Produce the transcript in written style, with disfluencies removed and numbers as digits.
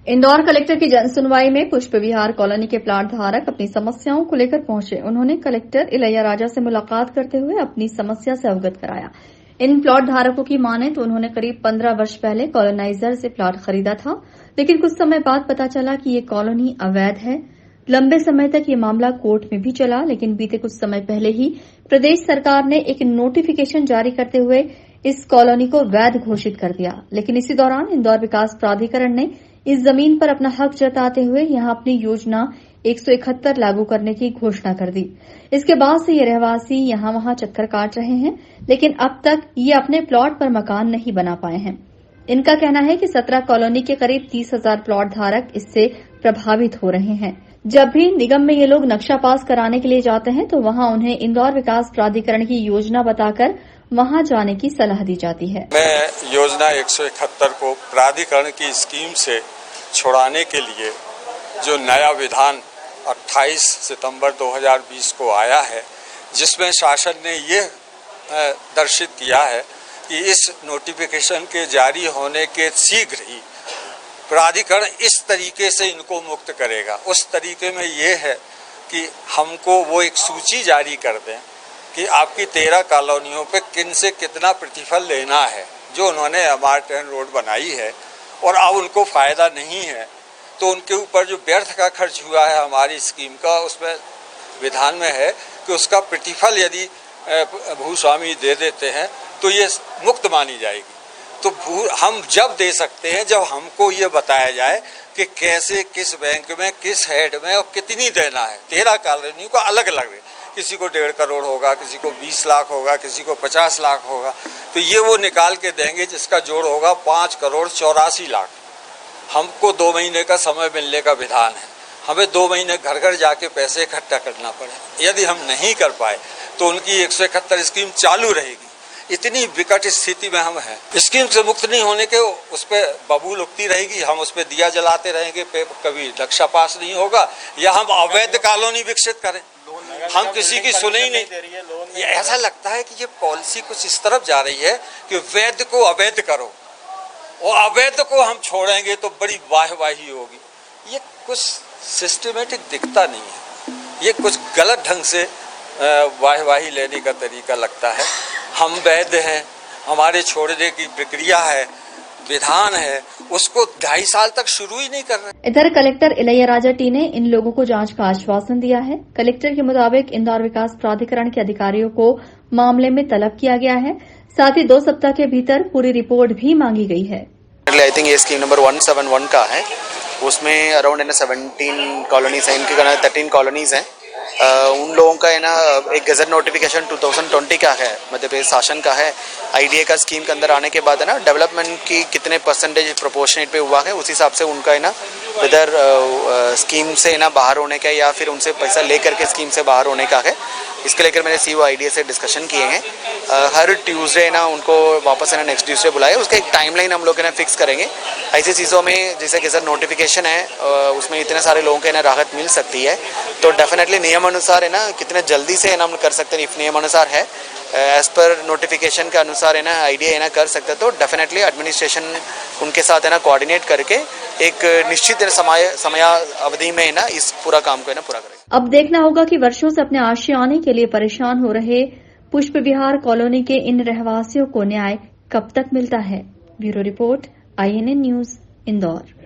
Indore collector की जन सुनवाई में पुष्प विहार कॉलोनी के प्लाट धारक अपनी समस्याओं को लेकर पहुंचे। उन्होंने कलेक्टर इलैया राजा से मुलाकात करते हुए अपनी समस्या से अवगत कराया। इन प्लॉट धारकों की माने तो उन्होंने करीब 15 वर्ष पहले कॉलोनाइजर से प्लॉट खरीदा था, लेकिन कुछ समय बाद पता चला कि ये कॉलोनी अवैध है। लंबे समय तक ये मामला कोर्ट में भी चला, लेकिन बीते कुछ समय पहले ही प्रदेश सरकार ने एक नोटिफिकेशन जारी करते हुए इस कॉलोनी को वैध घोषित कर दिया। लेकिन इसी दौरान इंदौर विकास प्राधिकरण ने इस जमीन पर अपना हक जताते हुए यहां अपनी योजना 171 लागू करने की घोषणा कर दी। इसके बाद से ये रहवासी यहां वहां चक्कर काट रहे हैं, लेकिन अब तक ये अपने प्लॉट पर मकान नहीं बना पाए हैं। इनका कहना है कि 17 कॉलोनी के करीब 30,000 प्लॉट धारक इससे प्रभावित हो रहे हैं। जब भी निगम में ये लोग नक्शा पास कराने के लिए जाते हैं तो वहां उन्हें इंदौर विकास प्राधिकरण की योजना बताकर वहां जाने की सलाह दी जाती है। मैं योजना 171 को प्राधिकरण की स्कीम से छुड़ाने के लिए जो नया विधान 28 सितंबर 2020 को आया है, जिसमें शासन ने ये दर्शित किया है कि इस नोटिफिकेशन के जारी होने के शीघ्र ही प्राधिकरण इस तरीके से इनको मुक्त करेगा। उस तरीके में ये है कि हमको वो एक सूची जारी कर दें कि आपकी 13 कॉलोनियों पे किन से कितना प्रतिफल लेना है। जो उन्होंने MR10 रोड बनाई है और अब उनको फ़ायदा नहीं है, तो उनके ऊपर जो व्यर्थ का खर्च हुआ है हमारी स्कीम का, उसमें विधान में है कि उसका प्रतिफल यदि भूस्वामी दे देते हैं तो ये मुक्त मानी जाएगी। तो हम जब दे सकते हैं जब हमको ये बताया जाए कि कैसे, किस बैंक में, किस हेड में और कितनी देना है। 13 कॉलोनी को अलग अलग है, किसी को 1.5 करोड़ होगा, किसी को 20 लाख होगा, किसी को 50 लाख होगा। तो ये वो निकाल के देंगे जिसका जोड़ होगा 5 करोड़ 84 लाख। हमको 2 महीने का समय मिलने का विधान है। हमें 2 महीने घर घर जाके पैसे इकट्ठा करना पड़े। यदि हम नहीं कर पाए तो उनकी 171 स्कीम चालू रहेगी। इतनी विकट स्थिति में हम हैं। स्कीम से मुक्त नहीं होने के उस पर बबूल उगती रहेगी, हम उस पर दिया जलाते रहेंगे, कभी नक्शा पास नहीं होगा, या हम अवैध कॉलोनी विकसित करें। हम किसी की सुने ही नहीं। ये ऐसा लगता है कि ये पॉलिसी कुछ इस तरफ जा रही है कि वैध को अवैध करो और अवैध को हम छोड़ेंगे तो बड़ी वाहवाही होगी। ये कुछ सिस्टमेटिक दिखता नहीं है। ये कुछ गलत ढंग से वाहवाही लेने का तरीका लगता है। हम वैध हैं, हमारे छोड़ने की प्रक्रिया है, विधान है, उसको 2.5 साल तक शुरू ही नहीं कर रहे। इधर कलेक्टर इलैया राजा टी ने इन लोगों को जांच का आश्वासन दिया है। कलेक्टर के मुताबिक इंदौर विकास प्राधिकरण के अधिकारियों को मामले में तलब किया गया है। साथ ही 2 सप्ताह के भीतर पूरी रिपोर्ट भी मांगी गई है। आई थिंक ये स्कीम नंबर 171 का है। उसमें अराउंड 17 कॉलोनीज है, इनके 13 कॉलोनीज हैं। उन लोगों का है ना एक गजट नोटिफिकेशन 2020 का है, मध्य प्रदेश शासन का है। IDA का स्कीम के अंदर आने के बाद है ना डेवलपमेंट की कितने परसेंटेज प्रोपोर्शनेट पे हुआ है, उस हिसाब से उनका है ना इधर स्कीम से ना बाहर होने का या फिर उनसे पैसा ले करके स्कीम से बाहर होने का है। इसके लेकर मैंने CEO IDA से डिस्कशन किए हैं। हर ट्यूसडे ना उनको वापस है ना नेक्स्ट ट्यूसडे बुलाए, उसका एक टाइमलाइन हम लोग है ना फिक्स करेंगे। ऐसी चीज़ों में जैसे गजट नोटिफिकेशन है, उसमें इतने सारे लोगों के ना राहत मिल सकती है, तो डेफिनेटली नियम अनुसार है ना कितने जल्दी से है ना हम कर सकते हैं। इफ नियम अनुसार है, एज पर नोटिफिकेशन के अनुसार है ना IDA है ना कर सकते हैं, तो डेफिनेटली एडमिनिस्ट्रेशन उनके साथ है ना कोऑर्डिनेट करके एक निश्चित समय अवधि में है ना इस पूरा काम को है ना पूरा करेंगे। अब देखना होगा कि वर्षों से अपने आशियाने के लिए परेशान हो रहे पुष्प विहार कॉलोनी के इन रहवासियों को न्याय कब तक मिलता है। Bureau report, INN news, Indore.